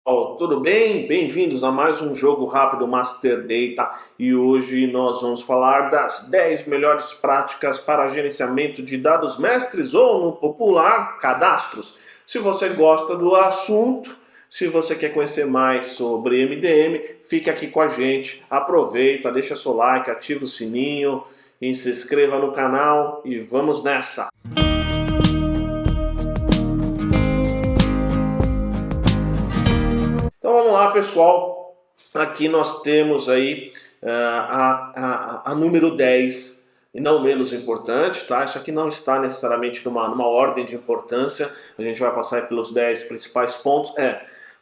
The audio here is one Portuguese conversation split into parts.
Tudo bem? Bem-vindos a mais um jogo rápido Master Data e hoje nós vamos falar das 10 melhores práticas para gerenciamento de dados mestres ou, no popular, cadastros. Se você gosta do assunto, se você quer conhecer mais sobre MDM, fique aqui com a gente, aproveita, deixa seu like, ativa o sininho e se inscreva no canal e vamos nessa! Então vamos lá, pessoal. Aqui nós temos aí a número 10, e não menos importante, tá? Isso aqui não está necessariamente numa ordem de importância. A gente vai passar pelos 10 principais pontos.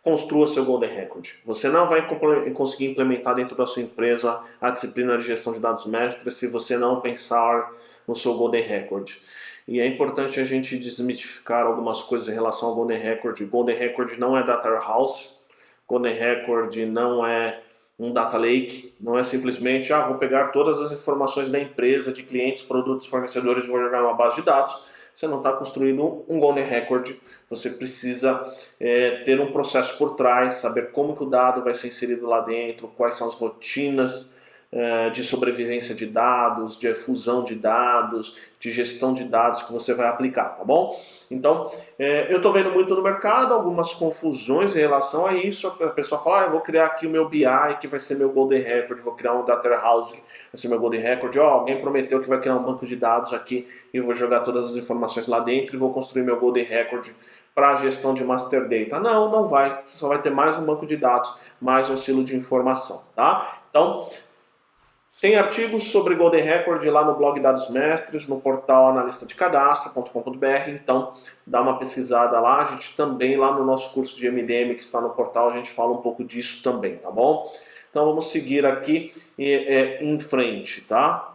Construa seu Golden Record. Você não vai conseguir implementar dentro da sua empresa a disciplina de gestão de dados mestres se você não pensar no seu Golden Record. E é importante a gente desmitificar algumas coisas em relação ao Golden Record. Golden Record não é Data Warehouse. Golden Record não é um data lake, não é simplesmente, vou pegar todas as informações da empresa, de clientes, produtos, fornecedores e vou jogar numa base de dados. Você não está construindo um Golden Record, você precisa ter um processo por trás, saber como que o dado vai ser inserido lá dentro, quais são as rotinas de sobrevivência de dados, de fusão de dados, de gestão de dados que você vai aplicar, tá bom? Então, eu estou vendo muito no mercado algumas confusões em relação a isso. A pessoa fala, eu vou criar aqui o meu BI, que vai ser meu Golden Record, vou criar um Data Warehouse, vai ser meu Golden Record. Alguém prometeu que vai criar um banco de dados aqui e eu vou jogar todas as informações lá dentro e vou construir meu Golden Record para a gestão de Master Data. Não, não vai. Você só vai ter mais um banco de dados, mais um silo de informação, tá? Então, tem artigos sobre Golden Record lá no blog Dados Mestres, no portal analistadecadastro.com.br, então dá uma pesquisada lá. A gente também, lá no nosso curso de MDM que está no portal, a gente fala um pouco disso também, tá bom? Então vamos seguir aqui em frente, tá?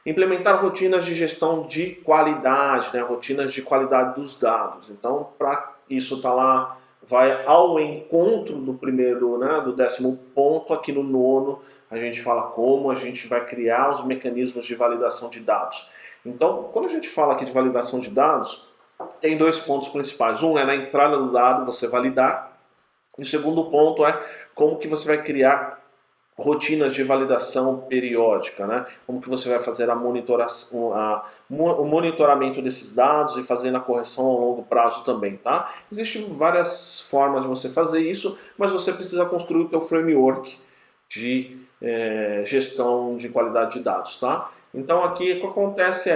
Implementar rotinas de gestão de qualidade, né? Rotinas de qualidade dos dados. Então, para isso tá lá, vai ao encontro do primeiro, né, do 10º ponto. Aqui no 9º a gente fala como a gente vai criar os mecanismos de validação de dados. Então, quando a gente fala aqui de validação de dados, tem dois pontos principais. Um é na entrada do dado você validar, e o segundo ponto é como que você vai criar rotinas de validação periódica, né? Como que você vai fazer o monitoramento desses dados e fazendo a correção ao longo prazo também, tá? Existem várias formas de você fazer isso, mas você precisa construir o teu framework de gestão de qualidade de dados, tá? Então aqui o que acontece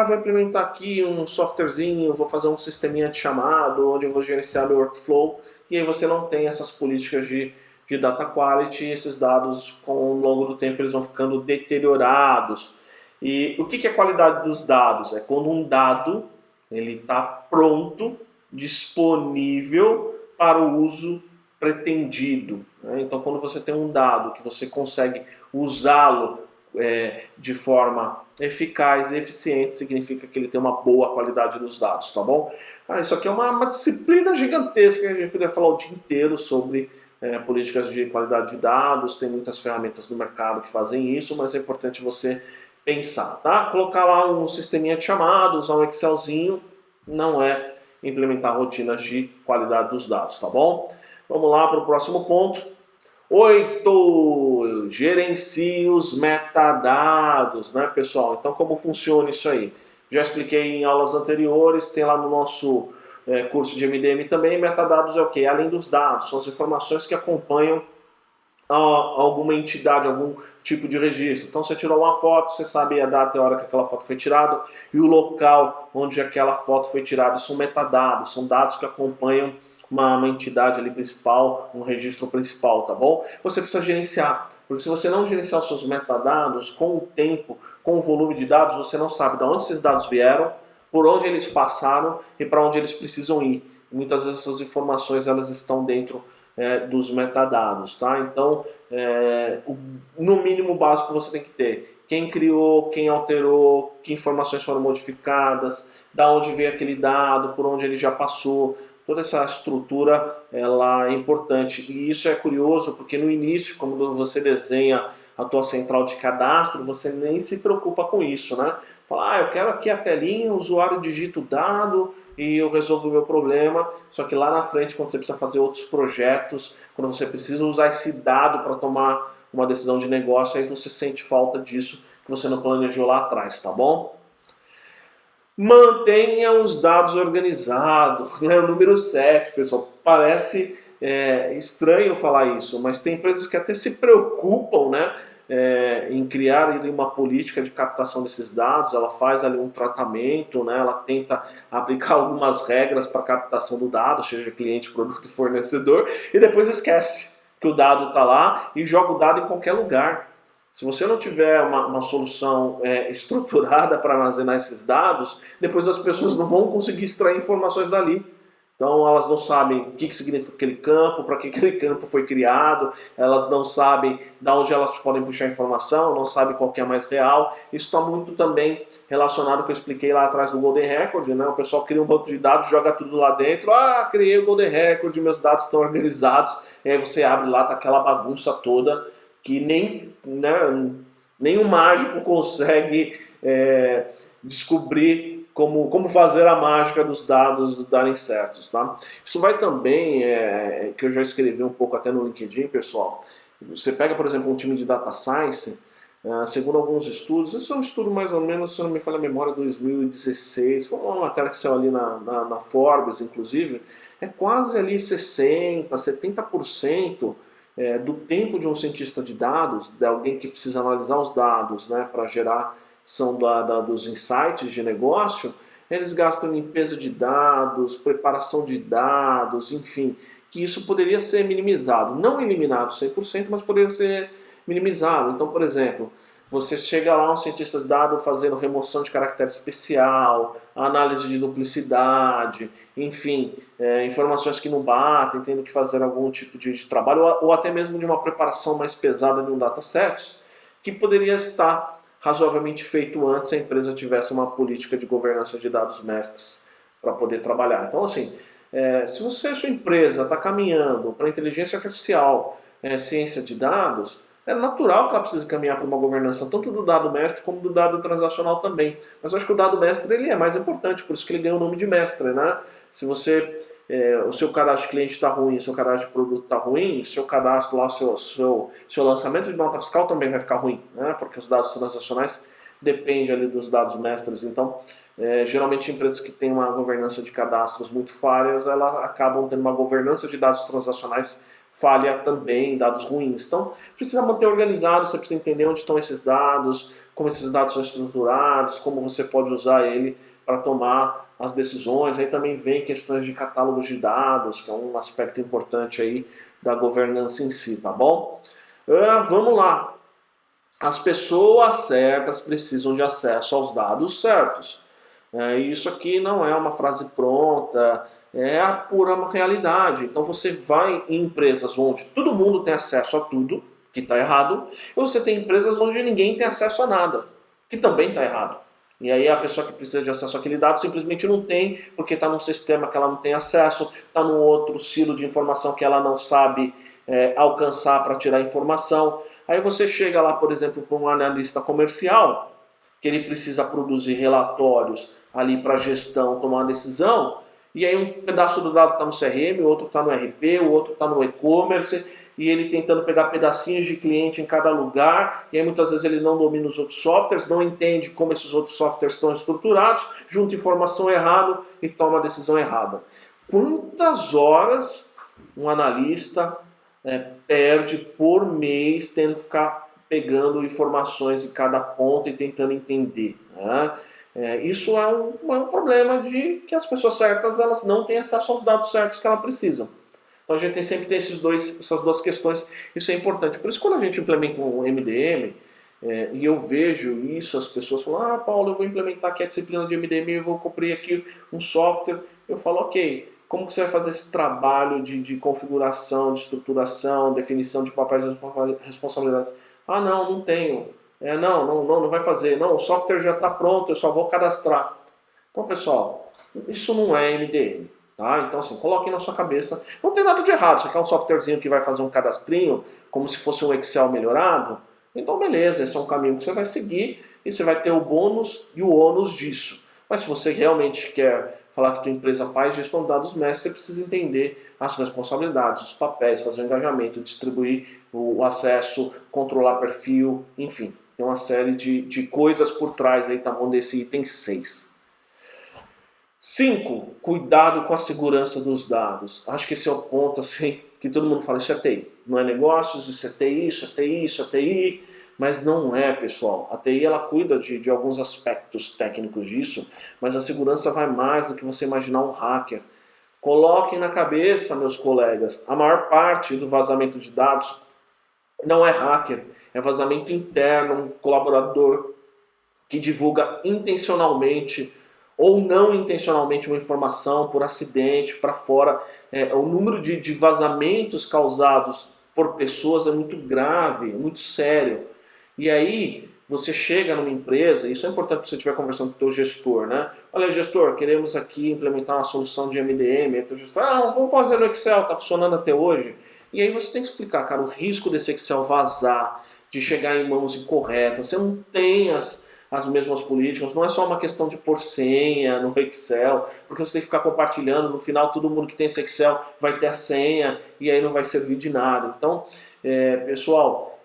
vou implementar aqui um softwarezinho, vou fazer um sisteminha de chamado, onde eu vou gerenciar meu workflow, e aí você não tem essas políticas de data quality, e esses dados, ao longo do tempo, eles vão ficando deteriorados. E o que é qualidade dos dados? É quando um dado está pronto, disponível para o uso pretendido, né? Então, quando você tem um dado que você consegue usá-lo de forma eficaz e eficiente, significa que ele tem uma boa qualidade dos dados, tá bom? Isso aqui é uma disciplina gigantesca, a gente poderia falar o dia inteiro sobre políticas de qualidade de dados. Tem muitas ferramentas no mercado que fazem isso, mas é importante você pensar, tá? Colocar lá um sisteminha de chamados, usar um Excelzinho, não é implementar rotinas de qualidade dos dados, tá bom? Vamos lá para o próximo ponto. 8. Gerencie os metadados, né, pessoal? Então, como funciona isso aí? Já expliquei em aulas anteriores, tem lá no nosso curso de MDM também. Metadados é o quê? Além dos dados, são as informações que acompanham alguma entidade, algum tipo de registro. Então você tirou uma foto, você sabe a data e a hora que aquela foto foi tirada e o local onde aquela foto foi tirada. São metadados, são dados que acompanham uma entidade ali principal, um registro principal, tá bom? Você precisa gerenciar, porque se você não gerenciar os seus metadados, com o tempo, com o volume de dados, você não sabe de onde esses dados vieram, por onde eles passaram e para onde eles precisam ir. Muitas vezes essas informações elas estão dentro dos metadados, tá? Então, no mínimo básico você tem que ter quem criou, quem alterou, que informações foram modificadas, da onde veio aquele dado, por onde ele já passou. Toda essa estrutura ela é importante, e isso é curioso porque no início, quando você desenha a tua central de cadastro, você nem se preocupa com isso, né? Fala, eu quero aqui a telinha, o usuário digita o dado e eu resolvo o meu problema, só que lá na frente, quando você precisa fazer outros projetos, quando você precisa usar esse dado para tomar uma decisão de negócio, aí você sente falta disso que você não planejou lá atrás, tá bom? Mantenha os dados organizados, né? O número 7, pessoal, parece estranho falar isso, mas tem empresas que até se preocupam, né, em criar ali uma política de captação desses dados. Ela faz ali um tratamento, né, ela tenta aplicar algumas regras para captação do dado, seja cliente, produto e fornecedor, e depois esquece que o dado está lá e joga o dado em qualquer lugar. Se você não tiver uma solução estruturada para armazenar esses dados, depois as pessoas não vão conseguir extrair informações dali. Então elas não sabem o que significa aquele campo, para que aquele campo foi criado, elas não sabem de onde elas podem puxar informação, não sabem qual que é mais real. Isso está muito também relacionado com o que eu expliquei lá atrás do Golden Record, né? O pessoal cria um banco de dados, joga tudo lá dentro, criei o Golden Record, meus dados estão organizados, e aí você abre lá, tá aquela bagunça toda, que nem um mágico consegue descobrir como fazer a mágica dos dados darem certos, tá? Isso vai também, que eu já escrevi um pouco até no LinkedIn, pessoal. Você pega, por exemplo, um time de Data Science, segundo alguns estudos, esse é um estudo mais ou menos, se não me falha a memória, 2016, foi uma matéria que saiu ali na Forbes, inclusive, é quase ali 60%, 70%, do tempo de um cientista de dados, de alguém que precisa analisar os dados, né, para gerar dos insights de negócio, eles gastam em limpeza de dados, preparação de dados, enfim, que isso poderia ser minimizado. Não eliminado 100%, mas poderia ser minimizado. Então, por exemplo, você chega lá, um cientista de dados fazendo remoção de caractere especial, análise de duplicidade, enfim, informações que não batem, tendo que fazer algum tipo de trabalho, ou até mesmo de uma preparação mais pesada de um dataset, que poderia estar razoavelmente feito antes se a empresa tivesse uma política de governança de dados mestres para poder trabalhar. Então, assim, se sua empresa está caminhando para inteligência artificial, ciência de dados, é natural que ela precise caminhar para uma governança tanto do dado mestre como do dado transacional também. Mas eu acho que o dado mestre ele é mais importante, por isso que ele ganha o nome de mestre, né? Se o seu cadastro de cliente está ruim, o seu cadastro de produto está ruim, o seu cadastro lá, seu lançamento de nota fiscal também vai ficar ruim, né? Porque os dados transacionais dependem ali dos dados mestres. Então, geralmente empresas que têm uma governança de cadastros muito falhas, elas acabam tendo uma governança de dados transacionais falha também, dados ruins. Então, precisa manter organizado, você precisa entender onde estão esses dados, como esses dados são estruturados, como você pode usar ele para tomar as decisões. Aí também vem questões de catálogos de dados, que é um aspecto importante aí da governança em si, tá bom? Vamos lá. As pessoas certas precisam de acesso aos dados certos. Isso aqui não é uma frase pronta, é a pura realidade. Então você vai em empresas onde todo mundo tem acesso a tudo, que está errado, e você tem empresas onde ninguém tem acesso a nada, que também está errado. E aí a pessoa que precisa de acesso àquele dado simplesmente não tem, porque está num sistema que ela não tem acesso, está num outro silo de informação que ela não sabe alcançar para tirar informação. Aí você chega lá, por exemplo, para um analista comercial, que ele precisa produzir relatórios ali para a gestão tomar uma decisão, e aí um pedaço do dado está no CRM, o outro está no RP, o outro está no e-commerce, e ele tentando pegar pedacinhos de cliente em cada lugar, e aí muitas vezes ele não domina os outros softwares, não entende como esses outros softwares estão estruturados, junta informação errada e toma a decisão errada. Quantas horas um analista perde por mês tendo que ficar pegando informações em cada ponto e tentando entender, né? Isso é um problema de que as pessoas certas elas não têm acesso aos dados certos que elas precisam. Então a gente sempre tem essas duas questões, isso é importante. Por isso quando a gente implementa um MDM, e eu vejo isso, as pessoas falam, Paulo, eu vou implementar aqui a disciplina de MDM, eu vou cumprir aqui um software. Eu falo, ok, como que você vai fazer esse trabalho de configuração, de estruturação, definição de papéis e responsabilidades? Não tenho. Não vai fazer. Não, o software já está pronto, eu só vou cadastrar. Então, pessoal, isso não é MDM. Tá? Então, assim, coloquem na sua cabeça. Não tem nada de errado. Você quer um softwarezinho que vai fazer um cadastrinho, como se fosse um Excel melhorado? Então, beleza, esse é um caminho que você vai seguir e você vai ter o bônus e o ônus disso. Mas se você realmente quer falar que tua empresa faz gestão de dados mestres, você precisa entender as responsabilidades, os papéis, fazer o engajamento, distribuir o acesso, controlar perfil, enfim. Tem uma série de coisas por trás aí, tá bom, desse item 6. 5. Cuidado com a segurança dos dados. Acho que esse é o ponto assim, que todo mundo fala, isso é TI. Não é negócios, isso é TI, isso é TI, isso é TI. Mas não é, pessoal. A TI ela cuida de alguns aspectos técnicos disso, mas a segurança vai mais do que você imaginar um hacker. Coloquem na cabeça, meus colegas, a maior parte do vazamento de dados não é hacker, é vazamento interno, um colaborador que divulga intencionalmente ou não intencionalmente uma informação por acidente para fora. O número de vazamentos causados por pessoas é muito grave, é muito sério. E aí você chega numa empresa, isso é importante se você estiver conversando com o teu gestor, né? Olha, gestor, queremos aqui implementar uma solução de MDM. Aí o teu gestor, vamos fazer no Excel, está funcionando até hoje. E aí você tem que explicar, cara, o risco desse Excel vazar, de chegar em mãos incorretas. Você não tem as mesmas políticas, não é só uma questão de pôr senha no Excel, porque você tem que ficar compartilhando, no final todo mundo que tem esse Excel vai ter a senha e aí não vai servir de nada. Então, pessoal,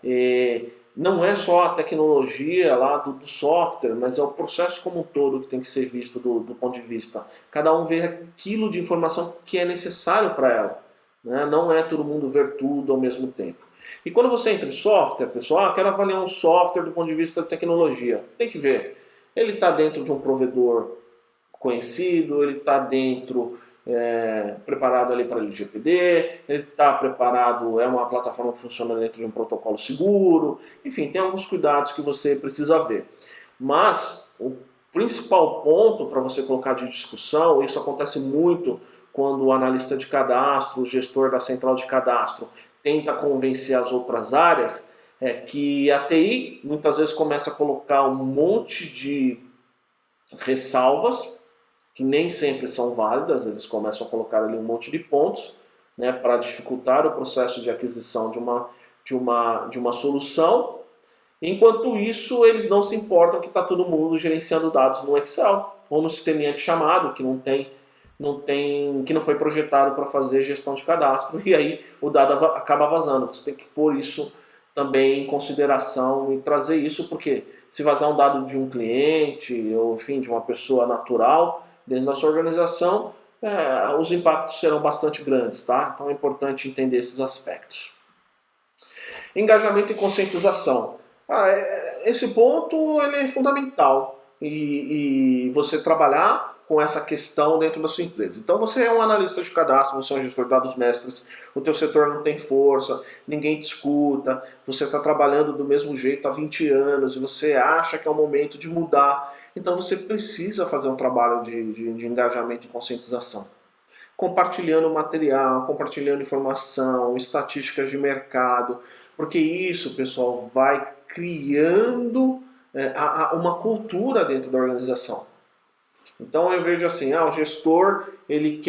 não é só a tecnologia lá do software, mas é o processo como um todo que tem que ser visto do ponto de vista. Cada um vê aquilo de informação que é necessário para ela, né? Não é todo mundo ver tudo ao mesmo tempo. E quando você entra em software, pessoal, quero avaliar um software do ponto de vista da tecnologia. Tem que ver. Ele está dentro de um provedor conhecido, ele está dentro, preparado ali para LGPD, ele está preparado, é uma plataforma que funciona dentro de um protocolo seguro. Enfim, tem alguns cuidados que você precisa ver. Mas o principal ponto para você colocar de discussão, isso acontece muito quando o analista de cadastro, o gestor da central de cadastro, tenta convencer as outras áreas, é que a TI muitas vezes começa a colocar um monte de ressalvas, que nem sempre são válidas, eles começam a colocar ali um monte de pontos, né, para dificultar o processo de aquisição de uma solução. Enquanto isso, eles não se importam que está todo mundo gerenciando dados no Excel, ou no sisteminha de chamado, que que não foi projetado para fazer gestão de cadastro, e aí o dado acaba vazando. Você tem que pôr isso também em consideração e trazer isso, porque se vazar um dado de um cliente, ou enfim, de uma pessoa natural dentro da sua organização, os impactos serão bastante grandes, tá? Então é importante entender esses aspectos. Engajamento e conscientização. Esse ponto ele é fundamental e você trabalhar com essa questão dentro da sua empresa. Então você é um analista de cadastro, você é um gestor de dados mestres, o teu setor não tem força, ninguém te escuta, você está trabalhando do mesmo jeito há 20 anos e você acha que é o momento de mudar. Então você precisa fazer um trabalho de engajamento e conscientização. Compartilhando material, compartilhando informação, estatísticas de mercado, porque isso, pessoal, vai criando uma cultura dentro da organização. Então eu vejo assim, o gestor, ele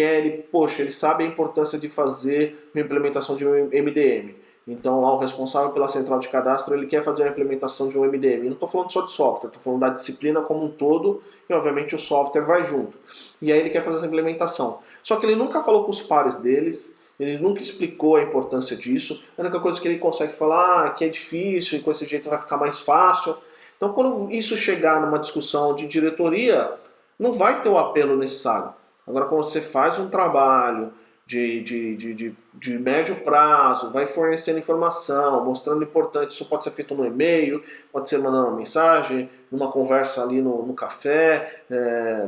sabe a importância de fazer uma implementação de um MDM. Então lá o responsável pela central de cadastro, ele quer fazer a implementação de um MDM. Eu não estou falando só de software, estou falando da disciplina como um todo e obviamente o software vai junto. E aí ele quer fazer essa implementação. Só que ele nunca falou com os pares deles, ele nunca explicou a importância disso. A única coisa que ele consegue falar que é difícil e com esse jeito vai ficar mais fácil. Então quando isso chegar numa discussão de diretoria, não vai ter o apelo necessário. Agora, quando você faz um trabalho de médio prazo, vai fornecendo informação, mostrando importante, isso pode ser feito no e-mail, pode ser mandando uma mensagem, numa conversa ali no café,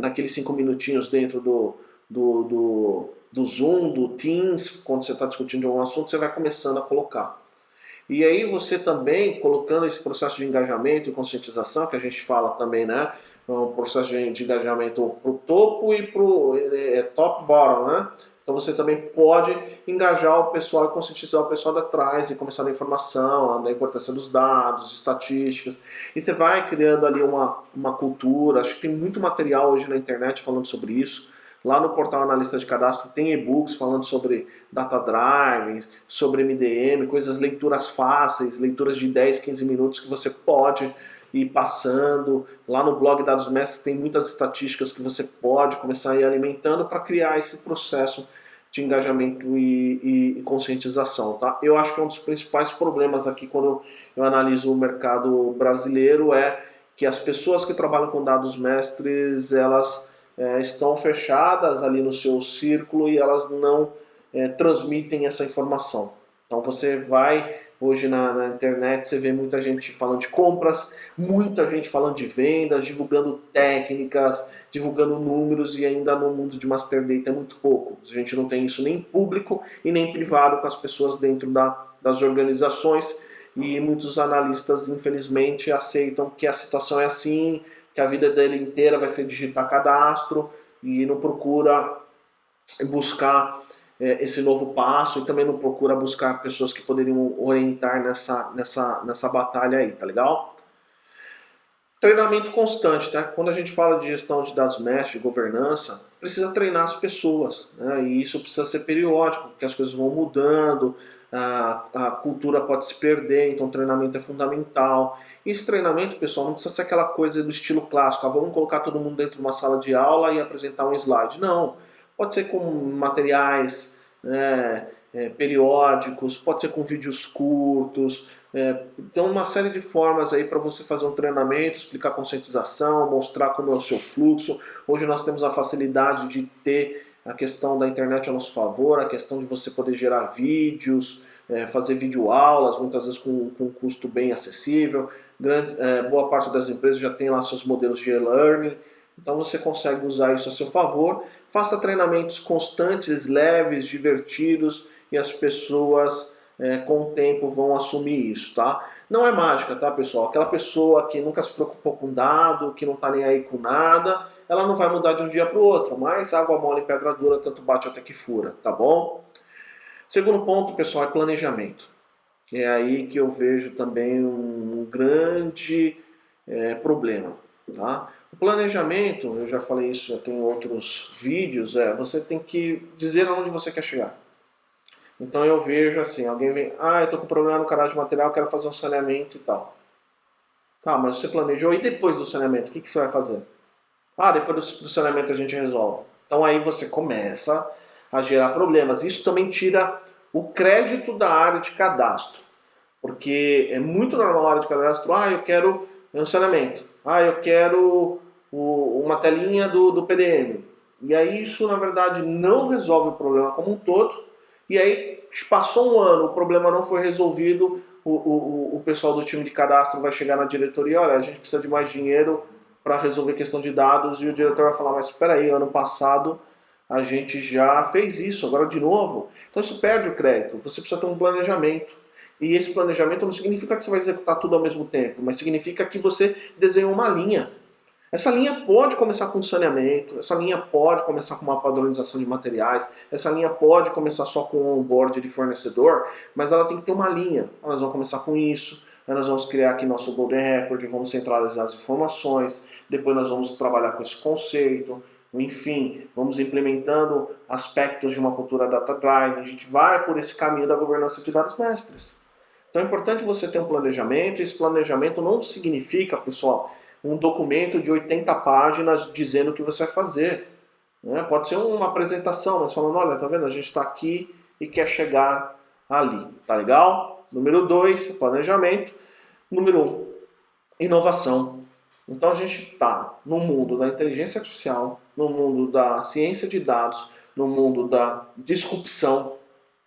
naqueles 5 minutinhos dentro do Zoom, do Teams, quando você está discutindo algum assunto, você vai começando a colocar. E aí você também, colocando esse processo de engajamento e conscientização, que a gente fala também, né? Um processo de engajamento para o topo e para o top-bottom, né? Então você também pode engajar o pessoal e conscientizar o pessoal de trás e começar a dar informação, da importância dos dados, estatísticas. E você vai criando ali uma cultura. Acho que tem muito material hoje na internet falando sobre isso. Lá no portal Analista de Cadastro tem e-books falando sobre data driving, sobre MDM, leituras fáceis, leituras de 10, 15 minutos que você pode ir passando. Lá no blog Dados Mestres tem muitas estatísticas que você pode começar a ir alimentando para criar esse processo de engajamento e conscientização, tá? Eu acho que um dos principais problemas aqui quando eu analiso o mercado brasileiro é que as pessoas que trabalham com dados mestres, elas estão fechadas ali no seu círculo e elas não transmitem essa informação. Então você vai hoje na internet, você vê muita gente falando de compras, muita gente falando de vendas, divulgando técnicas, divulgando números, e ainda no mundo de Master Data é muito pouco. A gente não tem isso nem público e nem privado com as pessoas dentro das organizações, e muitos analistas, infelizmente, aceitam que a situação é assim, que a vida dele inteira vai ser digitar cadastro, e não procura buscar esse novo passo, e também não procura buscar pessoas que poderiam orientar nessa batalha aí, tá legal? Treinamento constante, tá? Quando a gente fala de gestão de dados mestres, de governança, precisa treinar as pessoas, né? E isso precisa ser periódico, porque as coisas vão mudando, a cultura pode se perder, então o treinamento é fundamental. E esse treinamento, pessoal, não precisa ser aquela coisa do estilo clássico, vamos colocar todo mundo dentro de uma sala de aula e apresentar um slide. Não, pode ser com materiais periódicos, pode ser com vídeos curtos. Então uma série de formas aí para você fazer um treinamento, explicar conscientização, mostrar como é o seu fluxo. Hoje nós temos a facilidade de ter a questão da internet a nosso favor, a questão de você poder gerar vídeos, fazer videoaulas, muitas vezes com um custo bem acessível. Boa parte das empresas já tem lá seus modelos de e-learning, então você consegue usar isso a seu favor. Faça treinamentos constantes, leves, divertidos, e as pessoas com o tempo vão assumir isso, tá? Não é mágica, tá, pessoal? Aquela pessoa que nunca se preocupou com dado, que não tá nem aí com nada, ela não vai mudar de um dia para o outro, mas água mole em pedra dura, tanto bate até que fura, tá bom? Segundo ponto, pessoal, é planejamento. É aí que eu vejo também um grande problema, tá? O planejamento, eu já falei isso, já tem outros vídeos, você tem que dizer aonde você quer chegar. Então eu vejo assim, alguém vem, eu tô com problema no canal de material, quero fazer um saneamento e tal. Tá, mas você planejou, e depois do saneamento, o que você vai fazer? Depois do saneamento a gente resolve. Então aí você começa a gerar problemas. Isso também tira o crédito da área de cadastro. Porque é muito normal a área de cadastro, eu quero um saneamento, eu quero uma telinha do PDM. E aí isso, na verdade, não resolve o problema como um todo. E aí, passou um ano, o problema não foi resolvido, o pessoal do time de cadastro vai chegar na diretoria, olha, a gente precisa de mais dinheiro para resolver a questão de dados, e o diretor vai falar, mas espera aí, ano passado a gente já fez isso, agora de novo. Então isso perde o crédito, você precisa ter um planejamento. E esse planejamento não significa que você vai executar tudo ao mesmo tempo, mas significa que você desenhou uma linha. Essa linha pode começar com saneamento, essa linha pode começar com uma padronização de materiais, essa linha pode começar só com um onboard de fornecedor, mas ela tem que ter uma linha. Nós vamos começar com isso, nós vamos criar aqui nosso Golden Record, vamos centralizar as informações, depois nós vamos trabalhar com esse conceito, enfim, vamos implementando aspectos de uma cultura data-driven, a gente vai por esse caminho da governança de dados mestres. Então é importante você ter um planejamento, e esse planejamento não significa, pessoal, um documento de 80 páginas dizendo o que você vai fazer. Pode ser uma apresentação, mas falando, olha, tá vendo, a gente está aqui e quer chegar ali, tá legal? Número 2, planejamento. Número 1, inovação. Então a gente está no mundo da inteligência artificial, no mundo da ciência de dados, no mundo da disrupção,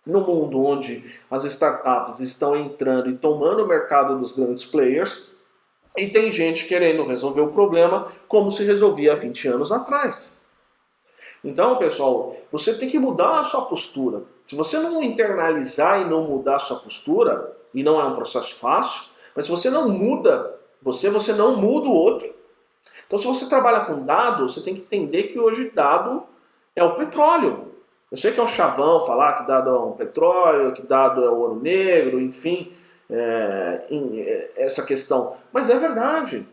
no mundo onde as startups estão entrando e tomando o mercado dos grandes players, e tem gente querendo resolver o problema como se resolvia há 20 anos atrás. Então, pessoal, você tem que mudar a sua postura. Se você não internalizar e não mudar a sua postura, e não é um processo fácil, mas se você não muda você não muda o outro. Então, se você trabalha com dados, você tem que entender que hoje dado é o petróleo. Eu sei que é um chavão falar que dado é um petróleo, que dado é o ouro negro, enfim, essa questão. Mas é verdade.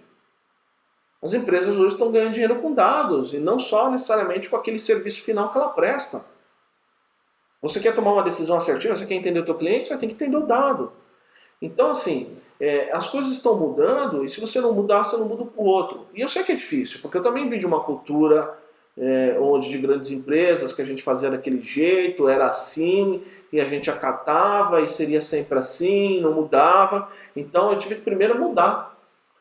As empresas hoje estão ganhando dinheiro com dados, e não só necessariamente com aquele serviço final que ela presta. Você quer tomar uma decisão assertiva, você quer entender o teu cliente, você tem que entender o dado. Então, assim, as coisas estão mudando e se você não mudar, você não muda para o outro. E eu sei que é difícil, porque eu também vim de uma cultura onde de grandes empresas que a gente fazia daquele jeito, era assim, e a gente acatava e seria sempre assim, não mudava. Então eu tive que primeiro mudar.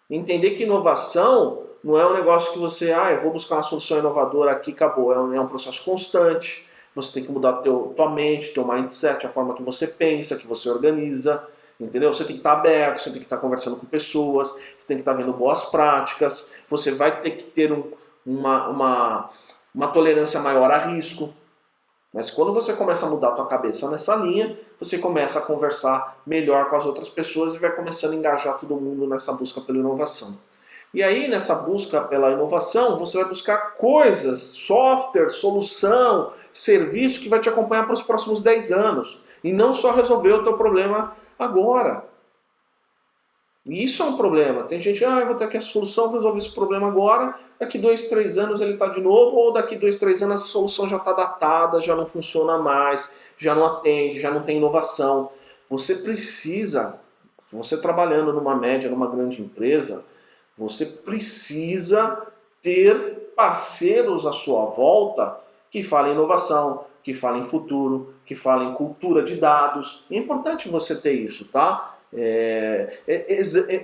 Entender que inovação não é um negócio que você, eu vou buscar uma solução inovadora aqui, acabou. É um processo constante. Você tem que mudar tua mente, teu mindset, a forma que você pensa, que você organiza. Entendeu? Você tem que estar aberto, você tem que estar conversando com pessoas, você tem que estar vendo boas práticas, você vai ter que ter uma tolerância maior a risco. Mas quando você começa a mudar a tua cabeça nessa linha, você começa a conversar melhor com as outras pessoas e vai começando a engajar todo mundo nessa busca pela inovação. E aí, nessa busca pela inovação, você vai buscar coisas, software, solução, serviço que vai te acompanhar para os próximos 10 anos. E não só resolver o teu problema agora. E isso é um problema. Tem gente, eu vou ter aqui a solução, resolver esse problema agora, daqui 2, 3 anos ele está de novo, ou daqui 2, 3 anos a solução já está datada, já não funciona mais, já não atende, já não tem inovação. Você precisa, você trabalhando numa média, numa grande empresa, você precisa ter parceiros à sua volta que falem inovação, que falem futuro, que falem cultura de dados. É importante você ter isso, tá?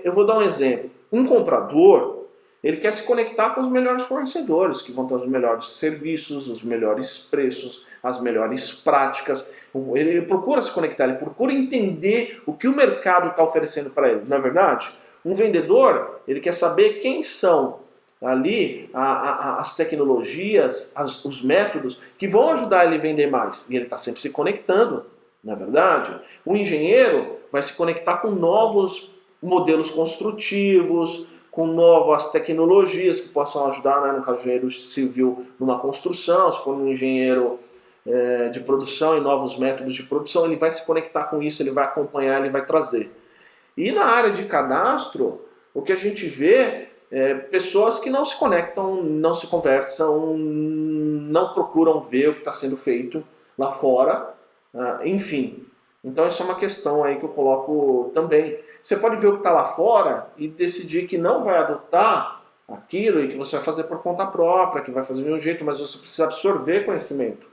Eu vou dar um exemplo. Um comprador, ele quer se conectar com os melhores fornecedores, que vão ter os melhores serviços, os melhores preços, as melhores práticas. Ele procura se conectar, ele procura entender o que o mercado está oferecendo para ele, não é verdade? Um vendedor, ele quer saber quem são ali as tecnologias, os métodos que vão ajudar ele a vender mais. E ele está sempre se conectando. Na verdade, o engenheiro vai se conectar com novos modelos construtivos, com novas tecnologias que possam ajudar, no caso do engenheiro civil, numa construção, se for um engenheiro de produção e novos métodos de produção, ele vai se conectar com isso, ele vai acompanhar, ele vai trazer. E na área de cadastro, o que a gente vê é pessoas que não se conectam, não se conversam, não procuram ver o que está sendo feito lá fora, enfim. Então isso é uma questão aí que eu coloco também. Você pode ver o que está lá fora e decidir que não vai adotar aquilo e que você vai fazer por conta própria, que vai fazer de um jeito, mas você precisa absorver conhecimento.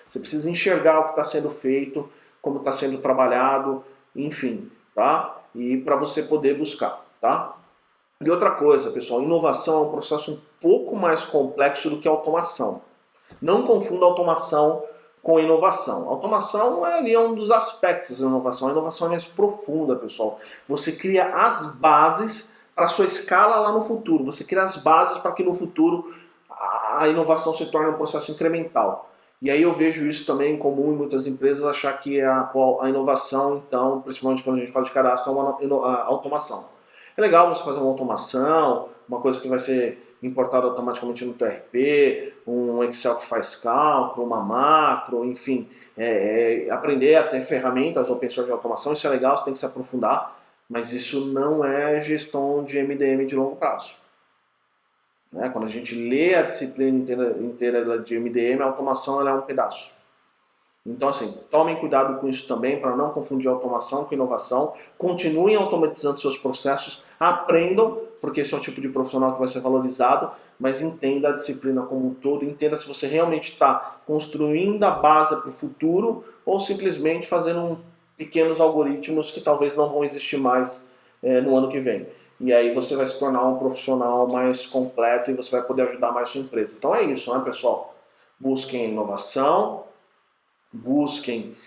Você precisa enxergar o que está sendo feito, como está sendo trabalhado, enfim, tá? E para você poder buscar, tá? E outra coisa, pessoal, inovação é um processo um pouco mais complexo do que automação. Não confunda automação com inovação. Automação é um dos aspectos da inovação. A inovação é mais profunda, pessoal. Você cria as bases para a sua escala lá no futuro. Você cria as bases para que no futuro a inovação se torne um processo incremental. E aí eu vejo isso também comum em muitas empresas, achar que a inovação, então, principalmente quando a gente fala de cadastro, é uma automação. É legal você fazer uma automação, uma coisa que vai ser importada automaticamente no TRP, um Excel que faz cálculo, uma macro, enfim. Aprender a ter ferramentas open source de automação, isso é legal, você tem que se aprofundar, mas isso não é gestão de MDM de longo prazo. Quando a gente lê a disciplina inteira de MDM, a automação ela é um pedaço. Então, assim, tomem cuidado com isso também, para não confundir automação com inovação. Continuem automatizando seus processos, aprendam, porque esse é um tipo de profissional que vai ser valorizado, mas entenda a disciplina como um todo, entenda se você realmente está construindo a base para o futuro ou simplesmente fazendo pequenos algoritmos que talvez não vão existir mais no ano que vem. E aí você vai se tornar um profissional mais completo e você vai poder ajudar mais a sua empresa. Então é isso, né, pessoal? Busquem inovação, busquem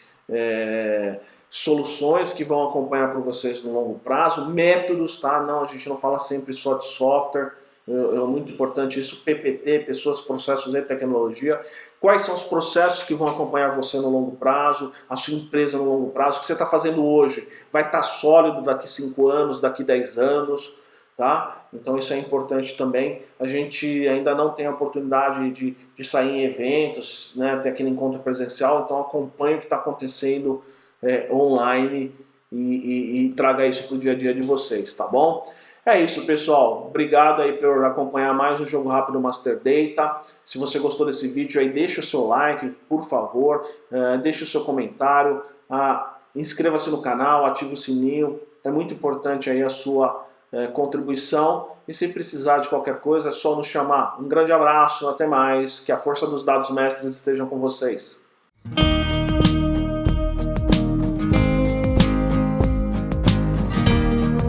soluções que vão acompanhar por vocês no longo prazo, métodos, tá? Não, a gente não fala sempre só de software, é muito importante isso, PPT, pessoas, processos e tecnologia. Quais são os processos que vão acompanhar você no longo prazo, a sua empresa no longo prazo, o que você está fazendo hoje vai estar sólido daqui 5 anos, daqui 10 anos, tá? Então isso é importante também. A gente ainda não tem a oportunidade de sair em eventos, né, ter aquele encontro presencial, então acompanhe o que está acontecendo online e traga isso para o dia a dia de vocês, tá bom? É isso, pessoal. Obrigado aí por acompanhar mais um Jogo Rápido Master Data. Se você gostou desse vídeo aí, deixa o seu like, por favor. Deixa o seu comentário. inscreva-se no canal, ative o sininho, é muito importante aí a sua contribuição, e se precisar de qualquer coisa é só nos chamar. Um grande abraço, até mais, que a força dos dados mestres estejam com vocês.